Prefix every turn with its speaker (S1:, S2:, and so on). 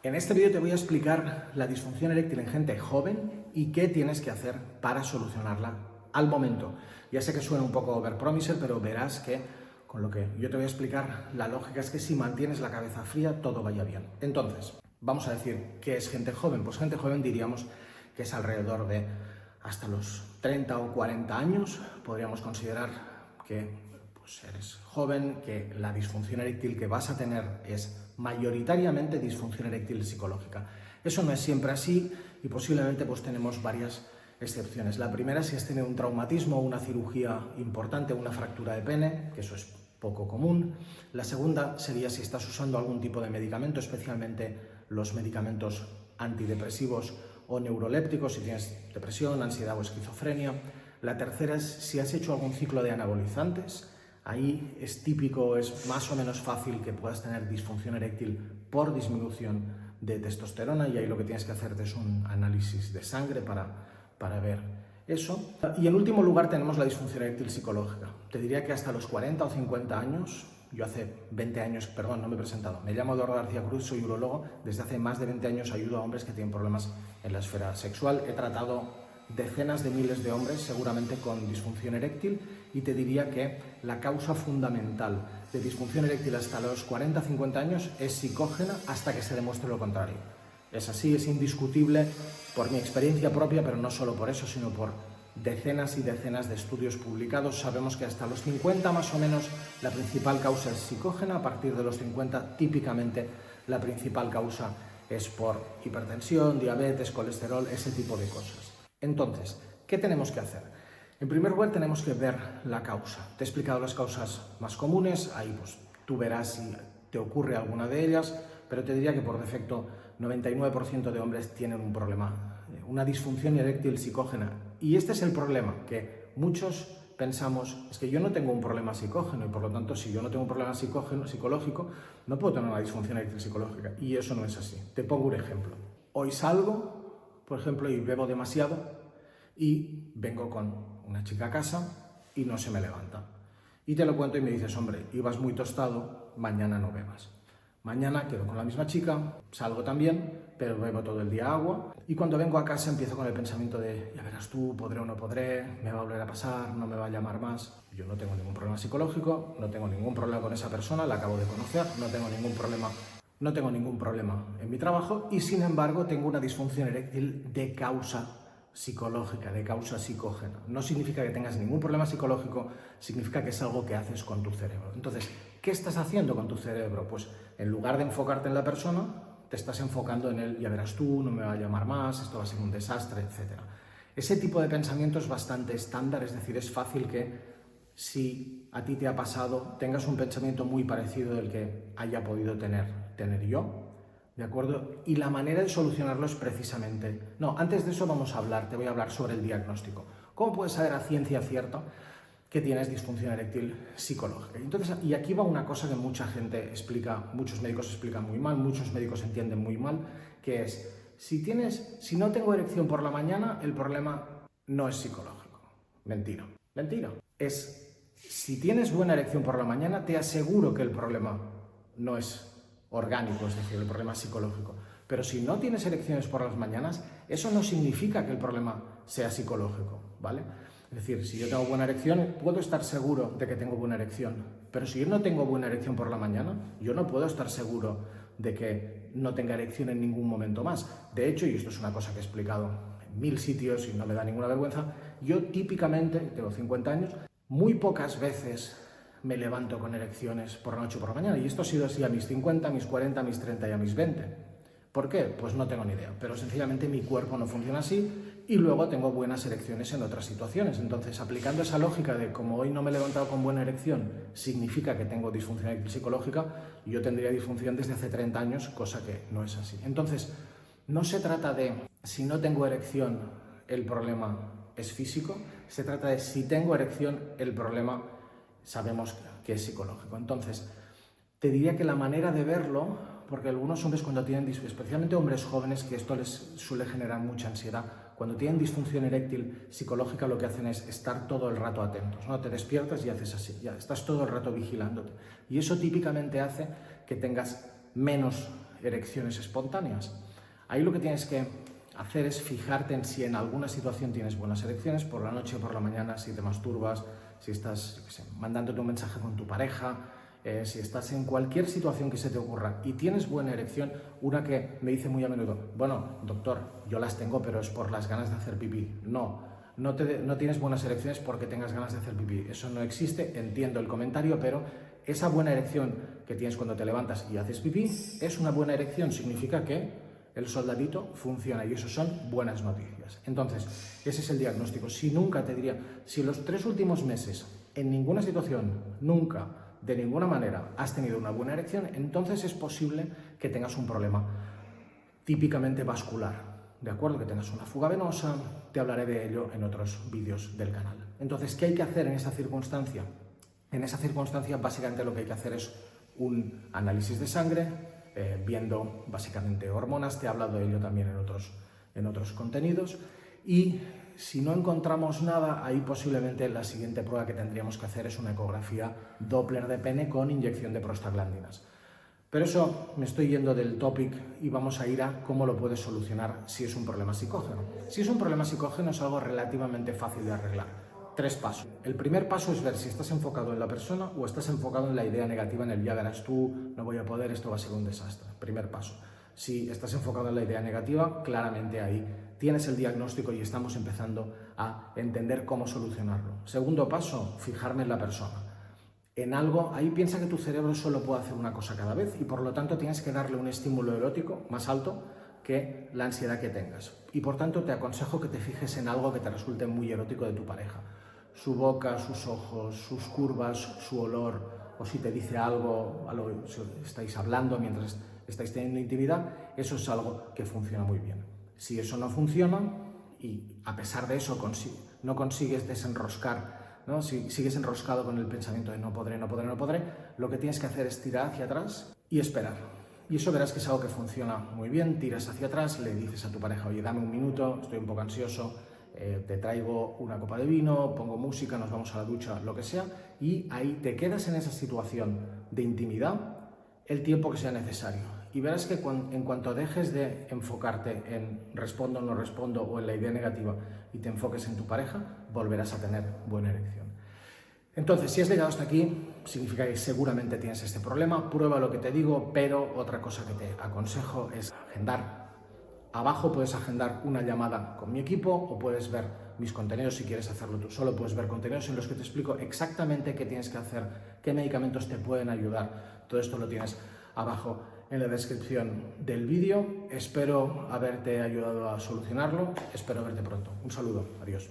S1: En este vídeo te voy a explicar la disfunción eréctil en gente joven y qué tienes que hacer para solucionarla al momento. Ya sé que suena un poco overpromiser, pero verás que con lo que yo te voy a explicar, la lógica es que si mantienes la cabeza fría, todo vaya bien. Entonces, vamos a decir, ¿qué es gente joven? Pues gente joven diríamos que es alrededor de hasta los 30 o 40 años. Podríamos considerar que pues eres joven, que la disfunción eréctil que vas a tener es mayoritariamente disfunción eréctil psicológica. Eso no es siempre así y posiblemente pues tenemos varias excepciones. La primera es si has tenido un traumatismo, una cirugía importante, una fractura de pene, que eso es poco común. La segunda sería si estás usando algún tipo de medicamento, especialmente los medicamentos antidepresivos o neurolépticos, si tienes depresión, ansiedad o esquizofrenia. La tercera es si has hecho algún ciclo de anabolizantes. Ahí es típico, es más o menos fácil que puedas tener disfunción eréctil por disminución de testosterona y ahí lo que tienes que hacerte es un análisis de sangre para ver eso. Y en último lugar tenemos la disfunción eréctil psicológica. Te diría que hasta los 40 o 50 años, yo hace 20 años, perdón, no me he presentado, me llamo Eduardo García Cruz, soy urologo, desde hace más de 20 años ayudo a hombres que tienen problemas en la esfera sexual. He tratado decenas de miles de hombres seguramente con disfunción eréctil y te diría que la causa fundamental de disfunción eréctil hasta los 40-50 años es psicógena hasta que se demuestre lo contrario. Es así, es indiscutible por mi experiencia propia, pero no solo por eso, sino por decenas y decenas de estudios publicados. Sabemos que hasta los 50 más o menos la principal causa es psicógena, a partir de los 50 típicamente la principal causa es por hipertensión, diabetes, colesterol, ese tipo de cosas. Entonces, ¿qué tenemos que hacer? En primer lugar, tenemos que ver la causa. Te he explicado las causas más comunes, ahí pues tú verás si te ocurre alguna de ellas, pero te diría que por defecto 99% de hombres tienen un problema, una disfunción eréctil psicógena. Y este es el problema, que muchos pensamos, es que yo no tengo un problema psicógeno y por lo tanto si yo no tengo un problema psicológico, no puedo tener una disfunción eréctil psicológica. Y eso no es así. Te pongo un ejemplo. Hoy salgo, por ejemplo, y bebo demasiado y vengo con una chica a casa y no se me levanta. Y te lo cuento y me dices, hombre, ibas muy tostado, mañana no bebas. Mañana quedo con la misma chica, salgo también, pero bebo todo el día agua. Y cuando vengo a casa empiezo con el pensamiento de, ya verás tú, podré o no podré, me va a volver a pasar, no me va a llamar más. Yo no tengo ningún problema psicológico, no tengo ningún problema con esa persona, la acabo de conocer, no tengo ningún problema en mi trabajo y sin embargo tengo una disfunción eréctil de causa psicológica, de causa psicógena. No significa que tengas ningún problema psicológico, significa que es algo que haces con tu cerebro. Entonces, ¿qué estás haciendo con tu cerebro? Pues en lugar de enfocarte en la persona, te estás enfocando en él, ya verás tú, no me va a llamar más, esto va a ser un desastre, etc. Ese tipo de pensamiento es bastante estándar, es decir, es fácil que si a ti te ha pasado, tengas un pensamiento muy parecido del que haya podido tener yo. ¿De acuerdo? Y la manera de solucionarlo es precisamente... No, antes de eso te voy a hablar sobre el diagnóstico. ¿Cómo puedes saber a ciencia cierta que tienes disfunción eréctil psicológica? Entonces, y aquí va una cosa que mucha gente explica, muchos médicos explican muy mal, muchos médicos entienden muy mal, que es, si no tengo erección por la mañana, el problema no es psicológico. Mentira. Mentira. Si tienes buena erección por la mañana, te aseguro que el problema no es orgánico, es decir, el problema psicológico. Pero si no tienes erecciones por las mañanas, eso no significa que el problema sea psicológico, ¿vale? Es decir, si yo tengo buena erección, puedo estar seguro de que tengo buena erección. Pero si yo no tengo buena erección por la mañana, yo no puedo estar seguro de que no tenga erección en ningún momento más. De hecho, y esto es una cosa que he explicado en 1000 sitios y no me da ninguna vergüenza, yo típicamente, tengo 50 años, muy pocas veces me levanto con erecciones por la noche o por la mañana. Y esto ha sido así a mis 50, a mis 40, a mis 30 y a mis 20. ¿Por qué? Pues no tengo ni idea. Pero sencillamente mi cuerpo no funciona así y luego tengo buenas erecciones en otras situaciones. Entonces, aplicando esa lógica de como hoy no me he levantado con buena erección, significa que tengo disfunción psicológica, yo tendría disfunción desde hace 30 años, cosa que no es así. Entonces, no se trata de si no tengo erección, el problema es físico. Se trata de si tengo erección, el problema sabemos que es psicológico. Entonces, te diría que la manera de verlo, porque algunos hombres cuando tienen, especialmente hombres jóvenes, que esto les suele generar mucha ansiedad, cuando tienen disfunción eréctil psicológica lo que hacen es estar todo el rato atentos, ¿no? Te despiertas y haces así, ya estás todo el rato vigilándote. Y eso típicamente hace que tengas menos erecciones espontáneas. Ahí lo que tienes que hacer es fijarte en si en alguna situación tienes buenas erecciones, por la noche, por la mañana, si te masturbas, si estás, yo qué sé, mandándote un mensaje con tu pareja, si estás en cualquier situación que se te ocurra y tienes buena erección. Una que me dice muy a menudo: bueno, doctor, yo las tengo, pero es por las ganas de hacer pipí. No tienes buenas erecciones porque tengas ganas de hacer pipí. Eso no existe, entiendo el comentario, pero esa buena erección que tienes cuando te levantas y haces pipí es una buena erección, significa que el soldadito funciona y eso son buenas noticias. Entonces, ese es el diagnóstico. Si en los 3 últimos meses, en ninguna situación, nunca, de ninguna manera, has tenido una buena erección, entonces es posible que tengas un problema típicamente vascular. ¿De acuerdo? Que tengas una fuga venosa, te hablaré de ello en otros vídeos del canal. Entonces, ¿qué hay que hacer en esa circunstancia? En esa circunstancia, básicamente lo que hay que hacer es un análisis de sangre, viendo básicamente hormonas, te he hablado de ello también en otros contenidos, y si no encontramos nada, ahí posiblemente la siguiente prueba que tendríamos que hacer es una ecografía Doppler de pene con inyección de prostaglandinas. Pero eso me estoy yendo del topic y vamos a ir a cómo lo puedes solucionar si es un problema psicógeno. Si es un problema psicógeno es algo relativamente fácil de arreglar. 3 pasos. El primer paso es ver si estás enfocado en la persona o estás enfocado en la idea negativa, en el ya verás tú, no voy a poder, esto va a ser un desastre. Primer paso. Si estás enfocado en la idea negativa, claramente ahí tienes el diagnóstico y estamos empezando a entender cómo solucionarlo. Segundo paso, fijarme en la persona. En algo, ahí piensa que tu cerebro solo puede hacer una cosa cada vez y por lo tanto tienes que darle un estímulo erótico más alto que la ansiedad que tengas. Y por tanto te aconsejo que te fijes en algo que te resulte muy erótico de tu pareja. Su boca, sus ojos, sus curvas, su olor, o si te dice algo, si estáis hablando mientras estáis teniendo intimidad, eso es algo que funciona muy bien. Si eso no funciona y a pesar de eso no consigues desenroscar, ¿no? Si sigues enroscado con el pensamiento de no podré, lo que tienes que hacer es tirar hacia atrás y esperar. Y eso verás que es algo que funciona muy bien. Tiras hacia atrás, le dices a tu pareja: oye, dame un minuto, estoy un poco ansioso, te traigo una copa de vino, pongo música, nos vamos a la ducha, lo que sea, y ahí te quedas en esa situación de intimidad el tiempo que sea necesario. Y verás que en cuanto dejes de enfocarte en respondo o no respondo o en la idea negativa y te enfoques en tu pareja, volverás a tener buena erección. Entonces, si has llegado hasta aquí, significa que seguramente tienes este problema. Prueba lo que te digo, pero otra cosa que te aconsejo es agendar. Abajo puedes agendar una llamada con mi equipo o puedes ver mis contenidos si quieres hacerlo tú solo. Puedes ver contenidos en los que te explico exactamente qué tienes que hacer, qué medicamentos te pueden ayudar. Todo esto lo tienes abajo en la descripción del vídeo. Espero haberte ayudado a solucionarlo. Espero verte pronto. Un saludo. Adiós.